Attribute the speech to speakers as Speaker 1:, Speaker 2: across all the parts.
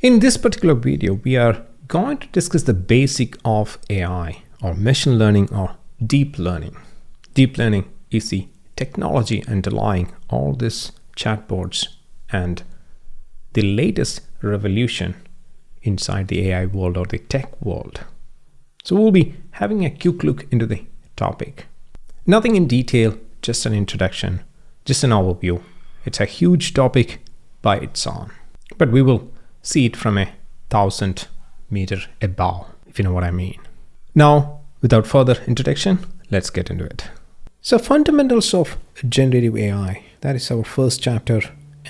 Speaker 1: In this particular video, we are going to discuss the basic of AI or machine learning or deep learning. Deep learning is the technology underlying all these chatbots and the latest revolution inside the AI world or the tech world. So we'll be having a quick look into the topic. Nothing in detail, just an introduction, just an overview. It's a huge topic by its own, but we will see it from 1,000 meters above, if you know what I mean. Now, without further introduction, let's get into it. So fundamentals of generative AI, that is our first chapter,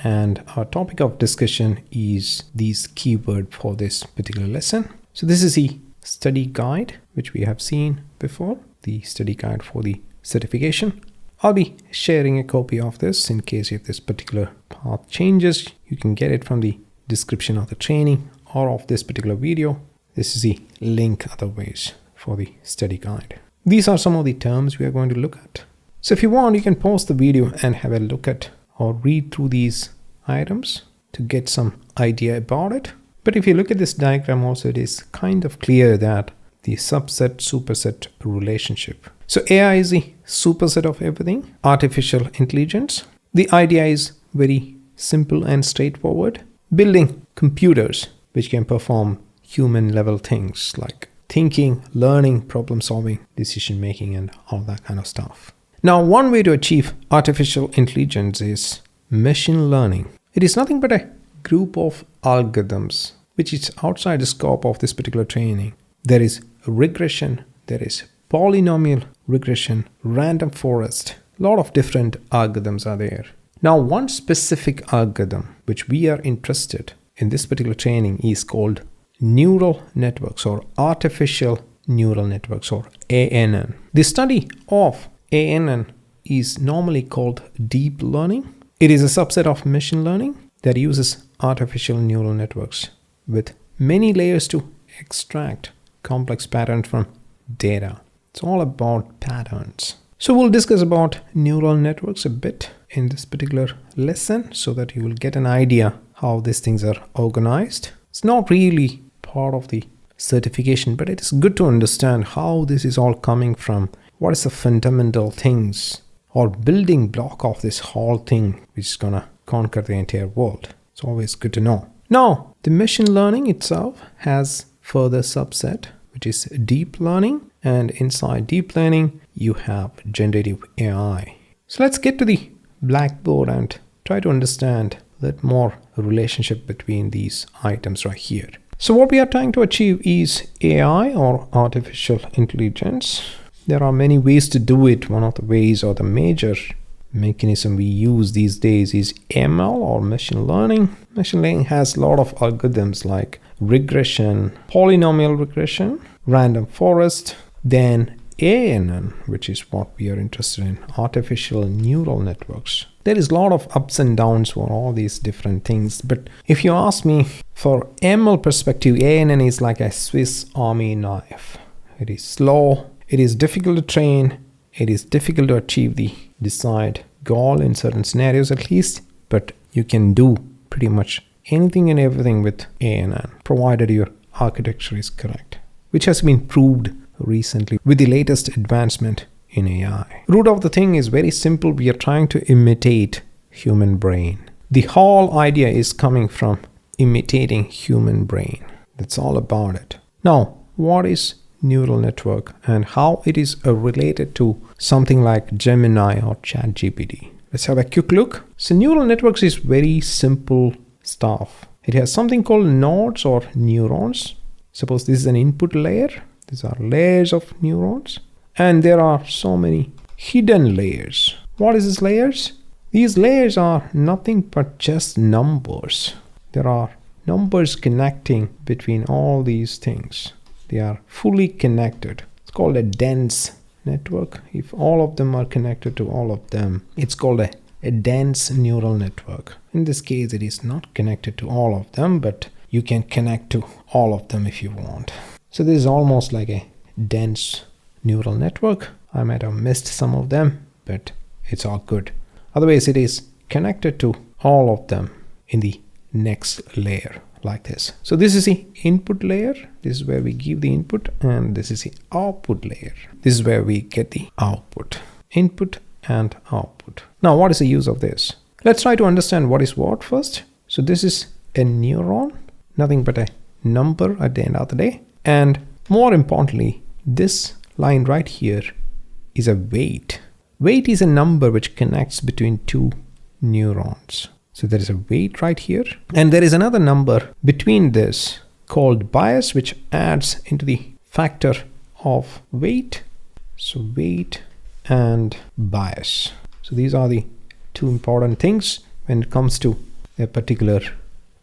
Speaker 1: and our topic of discussion is these keywords for this particular lesson. So this is the study guide, which we have seen before, the study guide for the certification. I'll be sharing a copy of this in case if this particular path changes. You can get it from the description of the training or of this particular video. This is the link otherwise for the study guide. These are some of the terms we are going to look at. So if you want, you can pause the video and have a look at or read through these items to get some idea about it. But if you look at this diagram also, it is kind of clear that the subset superset relationship. So AI is the superset of everything, artificial intelligence. The idea is very simple and straightforward. Building computers which can perform human level things like thinking, learning, problem solving, decision making, and all that kind of stuff. Now, one way to achieve artificial intelligence is machine learning. It is nothing but a group of algorithms which is outside the scope of this particular training. There is regression, there is polynomial regression, random forest, a lot of different algorithms are there. Now, one specific algorithm which we are interested in this particular training is called neural networks or artificial neural networks or ANN. The study of ANN is normally called deep learning. It is a subset of machine learning that uses artificial neural networks with many layers to extract complex patterns from data. It's all about patterns. So we'll discuss about neural networks a bit in this particular lesson so that you will get an idea how these things are organized. It's not really part of the certification, but it is good to understand how this is all coming from. What is the fundamental things or building block of this whole thing which is gonna conquer the entire world. It's always good to know. Now, the machine learning itself has further subset, which is deep learning. And inside deep learning, you have generative AI. So let's get to the blackboard and try to understand a little more relationship between these items right here. So what we are trying to achieve is AI or artificial intelligence. There are many ways to do it. One of the ways or the major mechanism we use these days is ML or machine learning. Machine learning has a lot of algorithms like regression, polynomial regression, random forest, then ANN, which is what we are interested in, artificial neural networks. There is a lot of ups and downs for all these different things. But if you ask me, for ML perspective, ANN is like a Swiss Army knife. It is slow, it is difficult to train, it is difficult to achieve the desired goal in certain scenarios at least, but you can do pretty much anything and everything with ANN, provided your architecture is correct, which has been proved recently with the latest advancement in AI. Root of the thing is very simple. We are trying to imitate human brain. The whole idea is coming from imitating human brain. That's all about it. Now, what is neural network and how it is related to something like Gemini or ChatGPT? Let's have a quick look. So neural networks is very simple stuff. It has something called nodes or neurons. Suppose this is an input layer. These are layers of neurons. And there are so many hidden layers. What is these layers? These layers are nothing but just numbers. There are numbers connecting between all these things. They are fully connected. It's called a dense network. If all of them are connected to all of them, it's called a dense neural network. In this case, it is not connected to all of them, but you can connect to all of them if you want. So this is almost like a dense neural network. I might have missed some of them, but it's all good. Otherwise, it is connected to all of them in the next layer. like this. So this is the input layer. This is where we give the input, and this is the output layer. This is where we get the output. Input and output. Now, what is the use of this? Let's try to understand what is what first. So this is a neuron, nothing but a number at the end of the day. And more importantly, this line right here is a weight. Weight is a number which connects between two neurons. So there is a weight right here. And there is another number between this called bias, which adds into the factor of weight. So weight and bias. So these are the two important things when it comes to a particular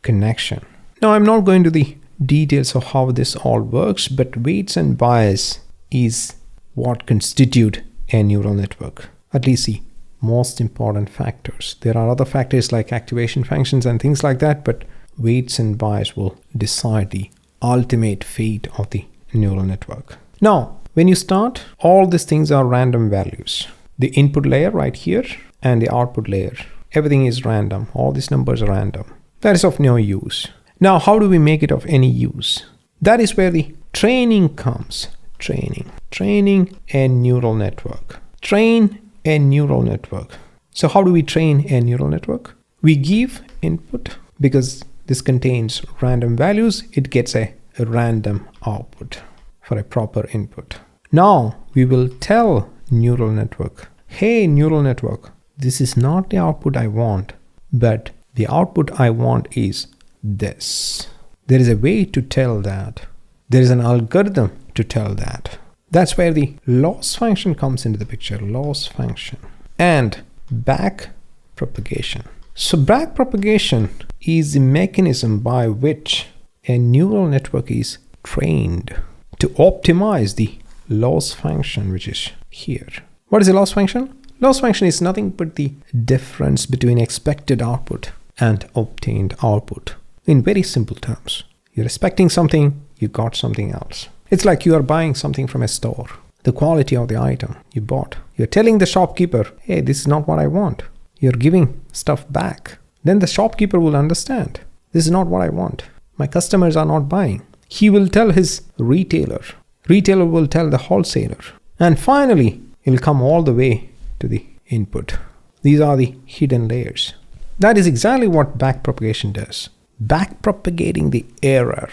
Speaker 1: connection. Now, I'm not going to the details of how this all works, but weights and bias is what constitute a neural network, at least the most important factors. There are other factors like activation functions and things like that, but weights and bias will decide the ultimate fate of the neural network. Now, when you start, all these things are random values. The input layer right here and the output layer, everything is random. All these numbers are random. That is of no use. Now, how do we make it of any use? That is where the training comes. Training a neural network. Train a neural network. So how do we train a neural network? We give input because this contains random values. It gets a random output for a proper input. Now we will tell neural network, hey neural network, this is not the output I want, but the output I want is this. There is a way to tell that. There is an algorithm to tell that. That's where the loss function comes into the picture. Loss function and back propagation. So back propagation is the mechanism by which a neural network is trained to optimize the loss function, which is here. What is a loss function? Loss function is nothing but the difference between expected output and obtained output. In very simple terms, you're expecting something, you got something else. It's like you are buying something from a store. The quality of the item you bought. You're telling the shopkeeper, hey, this is not what I want. You're giving stuff back. Then the shopkeeper will understand. This is not what I want. My customers are not buying. He will tell his retailer. Retailer will tell the wholesaler. And finally, it will come all the way to the input. These are the hidden layers. That is exactly what backpropagation does. Backpropagating the error,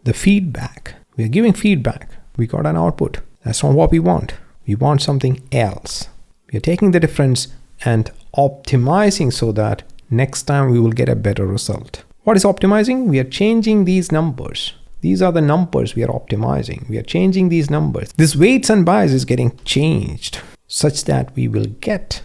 Speaker 1: the feedback. We are giving feedback. We got an output. That's not what we want. We want something else. We are taking the difference and optimizing so that next time we will get a better result. What is optimizing? We are changing these numbers. These are the numbers we are optimizing. We are changing these numbers. This weights and bias is getting changed such that we will get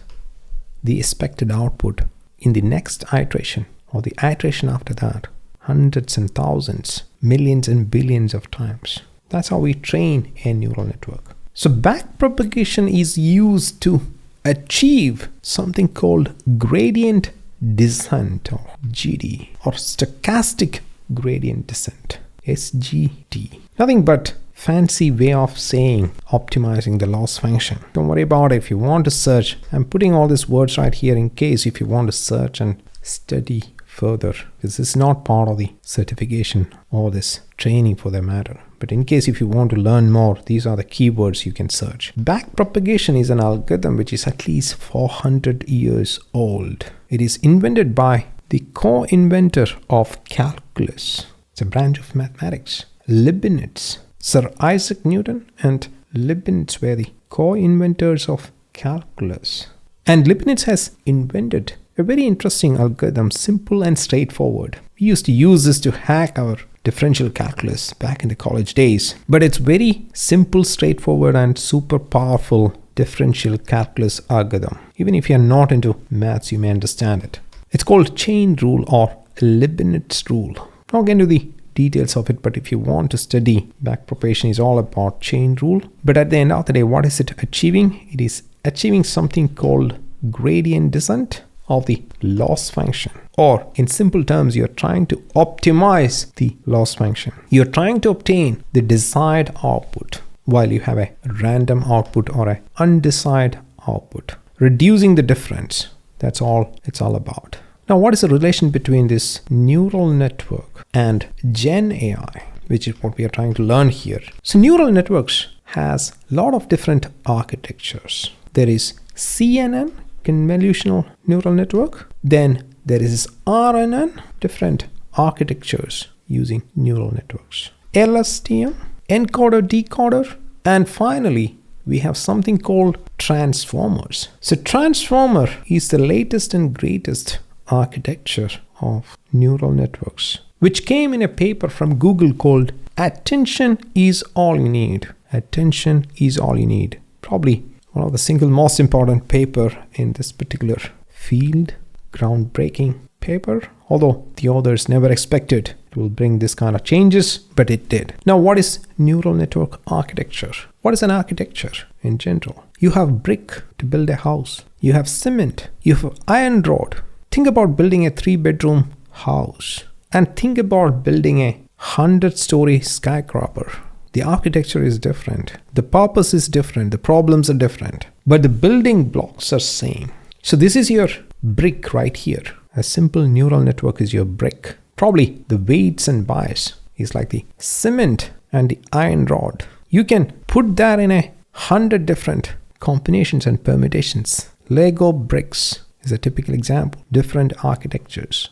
Speaker 1: the expected output in the next iteration or the iteration after that. Hundreds and thousands, millions and billions of times. That's how we train a neural network. So backpropagation is used to achieve something called gradient descent or GD or stochastic gradient descent, SGD. Nothing but fancy way of saying optimizing the loss function. Don't worry about it. If you want to search, I'm putting all these words right here in case if you want to search and study further, because this is not part of the certification or this training for that matter. But in case if you want to learn more, these are the keywords you can search. Backpropagation is an algorithm which is at least 400 years old. It is invented by the co-inventor of calculus. It's a branch of mathematics. Leibniz. Sir Isaac Newton and Leibniz were the co-inventors of calculus. And Leibniz has invented a very interesting algorithm, simple and straightforward. We used to use this to hack our differential calculus back in the college days. But it's very simple, straightforward and super powerful differential calculus algorithm. Even if you're not into maths, you may understand it. It's called chain rule or Leibniz rule. I'll get into the details of it, but if you want to study, backpropagation is all about chain rule. But at the end of the day, what is it achieving? It is achieving something called gradient descent of the loss function. Or in simple terms, you're trying to optimize the loss function. You're trying to obtain the desired output while you have a random output or an undesired output. Reducing the difference. That's all it's all about. Now, what is the relation between this neural network and Gen AI, which is what we are trying to learn here? So neural networks has a lot of different architectures. There is CNN, convolutional neural network. Then there is RNN, different architectures using neural networks. LSTM, encoder, decoder. And finally, we have something called transformers. So transformer is the latest and greatest architecture of neural networks, which came in a paper from Google called Attention is All You Need. Attention is all you need. Probably one of the single most important paper in this particular field. Groundbreaking paper, although the authors never expected it will bring this kind of changes, but it did. Now, what is neural network architecture? What is an architecture in general? You have brick to build a house. You have cement. You have iron rod. Think about building a 3-bedroom house and think about building a 100-story skyscraper. The architecture is different. The purpose is different. The problems are different, but the building blocks are same. So this is your brick right here. A simple neural network is your brick. Probably the weights and bias is like the cement and the iron rod. You can put that in 100 different combinations and permutations. Lego bricks is a typical example. Different architectures.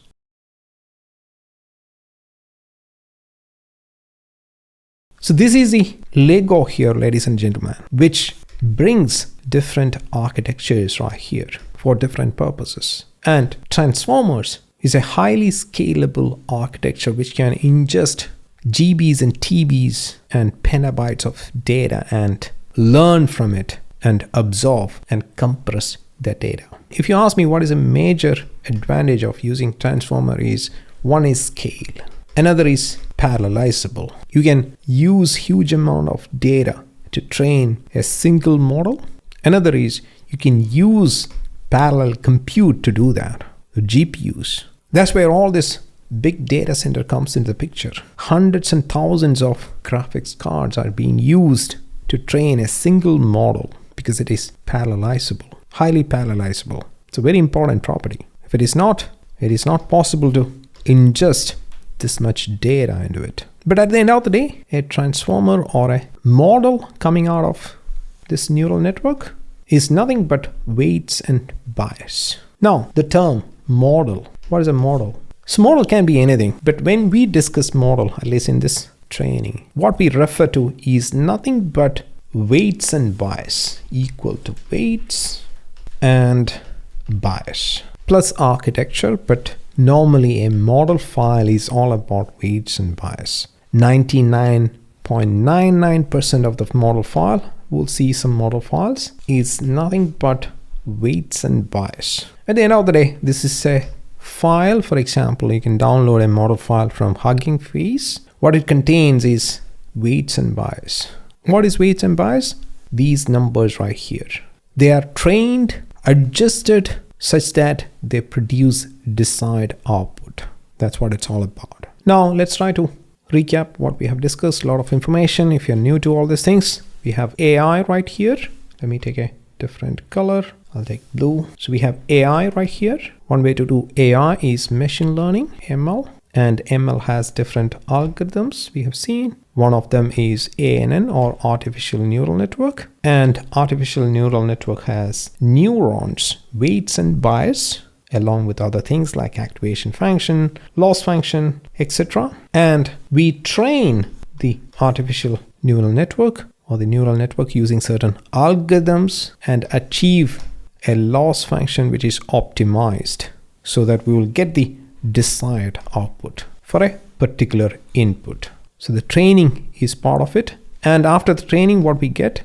Speaker 1: So this is the Lego here, ladies and gentlemen, which brings different architectures right here for different purposes. And transformers is a highly scalable architecture which can ingest GBs and TBs and petabytes of data and learn from it and absorb and compress that data. If you ask me what is a major advantage of using transformer is, one is scale. Another is parallelizable. You can use huge amount of data to train a single model. Another is you can use parallel compute to do that, the GPUs. That's where all this big data center comes into the picture. Hundreds and thousands of graphics cards are being used to train a single model because it is parallelizable, highly parallelizable. It's a very important property. If it is not possible to ingest this much data into it. But at the end of the day, a transformer or a model coming out of this neural network is nothing but weights and bias. Now, the term model. What is a model? So model can be anything, but when we discuss model, at least in this training, what we refer to is nothing but weights and bias equal to weights and bias plus architecture, but normally a model file is all about weights and bias. 99.99% of the model file, we'll see some model files, is nothing but weights and bias. At the end of the day, this is a file. For example, you can download a model file from Hugging Face. What it contains is weights and bias. What is weights and bias? These numbers right here. They are trained, adjusted such that they produce desired output. That's what it's all about. Now let's try to recap what we have discussed. A lot of information. If you're new to all these things, we have AI right here. Let me take a different color. I'll take blue. So we have AI right here. One way to do AI is machine learning, ML, and ML has different algorithms we have seen. One of them is ANN or artificial neural network, and artificial neural network has neurons, weights and bias, along with other things like activation function, loss function, etc. And we train the artificial neural network or the neural network using certain algorithms and achieve a loss function which is optimized so that we will get the desired output for a particular input. So the training is part of it. And after the training, what we get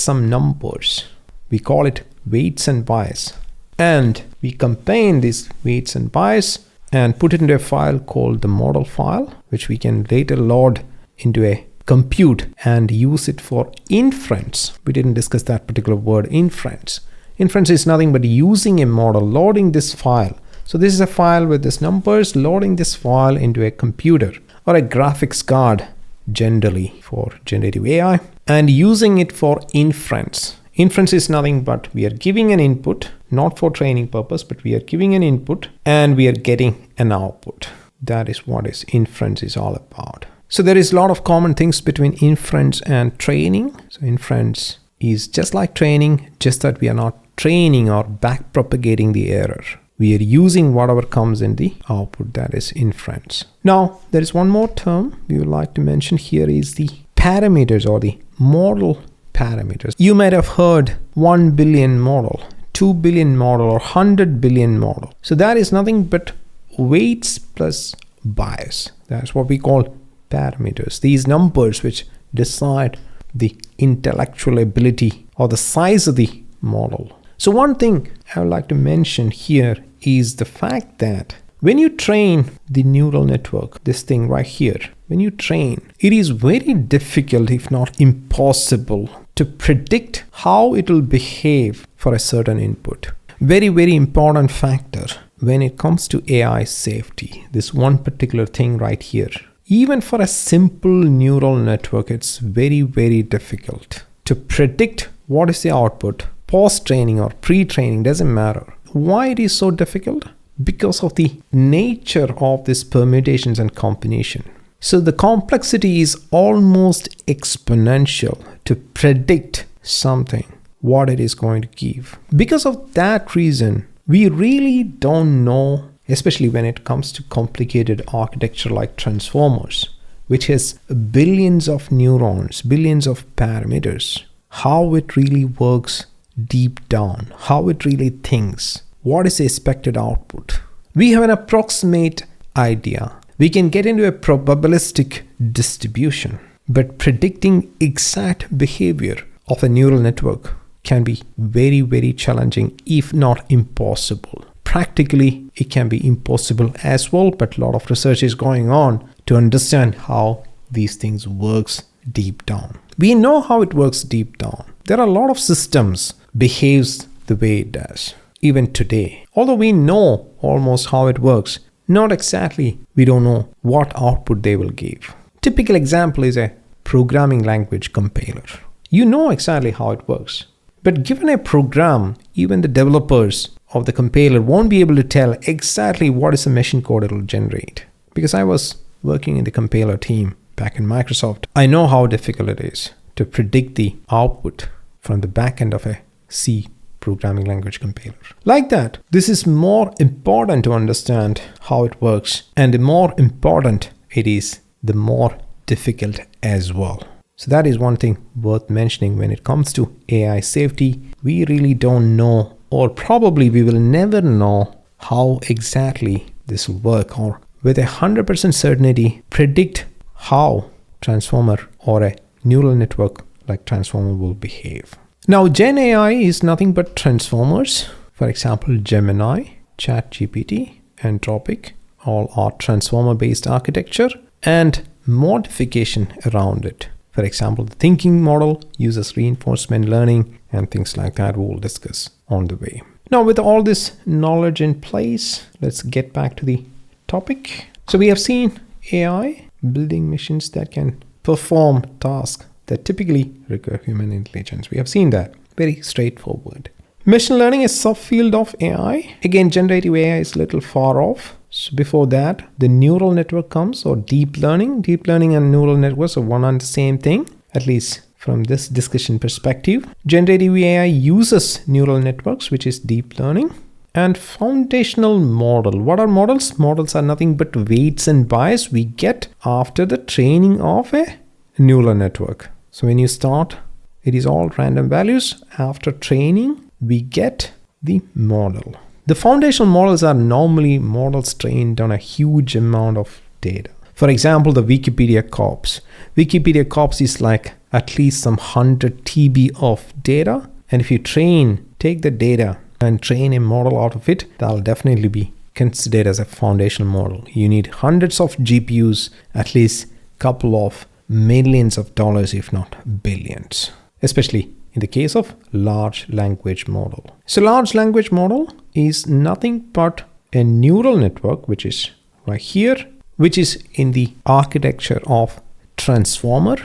Speaker 1: some numbers. We call it weights and bias. And we combine these weights and bias and put it into a file called the model file, which we can later load into a compute and use it for inference. We didn't discuss that particular word, inference. Inference is nothing but using a model, loading this file. So this is a file with these numbers, loading this file into a computer or a graphics card, generally for generative AI, and using it for inference. Inference is nothing but we are giving an input. not for training purpose, but we are giving an input and we are getting an output. That is what is inference is all about. So there is a lot of common things between inference and training. So inference is just like training, just that we are not training or back propagating the error. We are using whatever comes in the output, that is inference. Now, there is one more term we would like to mention here is the parameters or the model parameters. You might have heard 1 billion model, 2 billion model, or 100 billion model. So that is nothing but weights plus bias. That's what we call parameters. These numbers which decide the intellectual ability or the size of the model. So one thing I would like to mention here is the fact that when you train the neural network, this thing right here, when you train, it is very difficult, if not impossible, to predict how it will behave for a certain input. Very, very important factor when it comes to AI safety. This one particular thing right here. Even for a simple neural network, it's very, very difficult to predict what is the output. Post-training or pre-training, doesn't matter. Why it is so difficult? Because of the nature of these permutations and combination. So the complexity is almost exponential to predict something, what it is going to give. Because of that reason, we really don't know, especially when it comes to complicated architecture like transformers, which has billions of neurons, billions of parameters, how it really works deep down, how it really thinks, what is the expected output. We have an approximate idea. We can get into a probabilistic distribution, but predicting exact behavior of a neural network can be very, very challenging, if not impossible. Practically, it can be impossible as well, but a lot of research is going on to understand how these things works deep down. We know how it works deep down. There are a lot of systems behaves the way it does, even today. Although we know almost how it works, not exactly, we don't know what output they will give. Typical example is a programming language compiler. You know exactly how it works. But given a program, even the developers of the compiler won't be able to tell exactly what is the machine code it will generate. Because I was working in the compiler team back in Microsoft, I know how difficult it is to predict the output from the back end of a C programming language compiler. Like that, this is more important to understand how it works, and the more important it is, the more difficult as well. So that is one thing worth mentioning when it comes to AI safety. We really don't know, or probably we will never know how exactly this will work, or with 100% certainty predict how transformer or a neural network like transformer will behave. Now, Gen AI is nothing but transformers. For example, Gemini, ChatGPT, Anthropic, all are transformer-based architecture and modification around it. For example, the thinking model uses reinforcement learning and things like that we'll discuss on the way. Now, with all this knowledge in place, let's get back to the topic. So we have seen AI building machines that can perform tasks that typically require human intelligence. We have seen that. Very straightforward. Machine learning is a subfield of AI. Again, generative AI is a little far off. So before that, the neural network comes, or deep learning. Deep learning and neural networks are one and the same thing, at least from this discussion perspective. Generative AI uses neural networks, which is deep learning. And foundational model. What are models? Models are nothing but weights and bias we get after the training of a neural network. So when you start, it is all random values. After training, we get the model. The foundational models are normally models trained on a huge amount of data. For example, the Wikipedia corpus. Wikipedia corpus is like at least some 100 TB of data. And if you take the data and train a model out of it, that'll definitely be considered as a foundational model. You need hundreds of GPUs, at least a couple of millions of dollars, if not billions, especially in the case of large language model. So large language model is nothing but a neural network, which is right here, which is in the architecture of transformer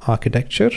Speaker 1: architecture.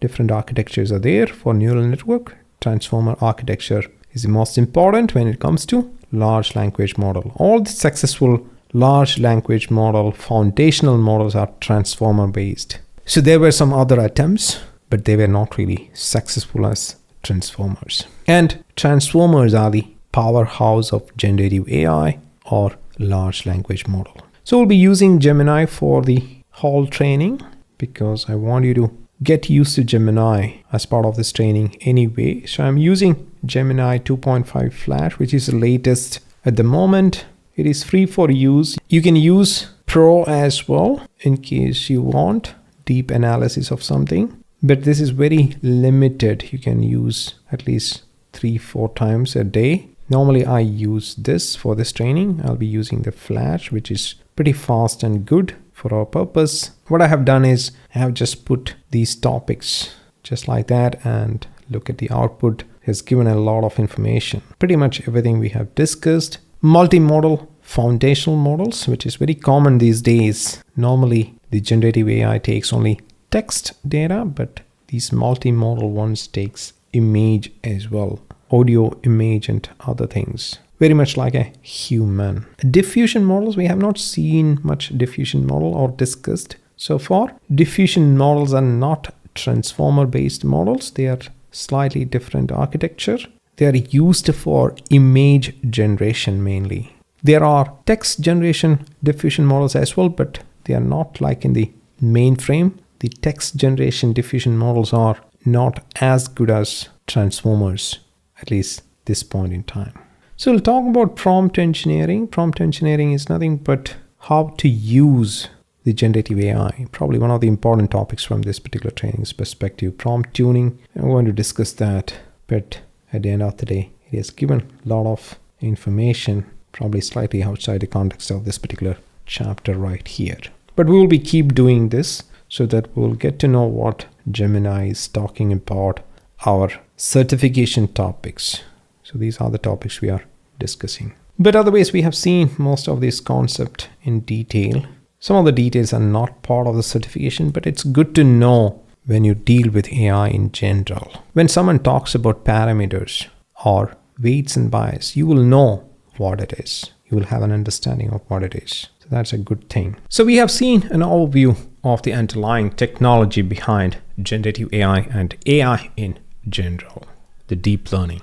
Speaker 1: Different architectures are there for neural network. Transformer architecture is the most important when it comes to large language model. All the successful large language model foundational models are transformer based. So there were some other attempts, but they were not really successful as transformers. And transformers are the powerhouse of generative AI or large language model. So we'll be using Gemini for the whole training because I want you to get used to Gemini as part of this training anyway. So I'm using Gemini 2.5 Flash, which is the latest at the moment. It is free for use. You can use Pro as well in case you want deep analysis of something, but this is very limited. You can use at least 3-4 times a day. Normally I use this for this training. I'll be using the Flash, which is pretty fast and good for our purpose. What I have done is I have just put these topics just like that, and look at the output. It has given a lot of information. Pretty much everything we have discussed. Multimodal foundational models, which is very common these days. Normally the generative AI takes only text data, but these multimodal ones takes image as well, audio, image, and other things. Very much like a human. Diffusion models, we have not seen much diffusion model or discussed so far. Diffusion models are not transformer based models. They are slightly different architecture. They are used for image generation mainly. There are text generation diffusion models as well, but they are not like in the mainframe. The text generation diffusion models are not as good as transformers, at least this point in time. So we'll talk about prompt engineering. Prompt engineering is nothing but how to use the generative AI. Probably one of the important topics from this particular training's perspective. Prompt tuning, I'm going to discuss that, but at the end of the day, it has given a lot of information, probably slightly outside the context of this particular chapter right here. But we will be keep doing this so that we'll get to know what Gemini is talking about, our certification topics. So these are the topics we are discussing. But otherwise, we have seen most of this concept in detail. Some of the details are not part of the certification, but it's good to know when you deal with AI in general. When someone talks about parameters or weights and bias, you will know what it is. You will have an understanding of what it is. So that's a good thing. So we have seen an overview of the underlying technology behind generative AI and AI in general, the deep learning.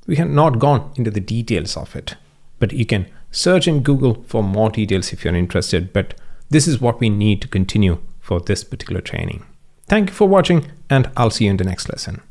Speaker 1: We have not gone into the details of it, but you can search in Google for more details if you're interested. But this is what we need to continue for this particular training. Thank you for watching, and I'll see you in the next lesson.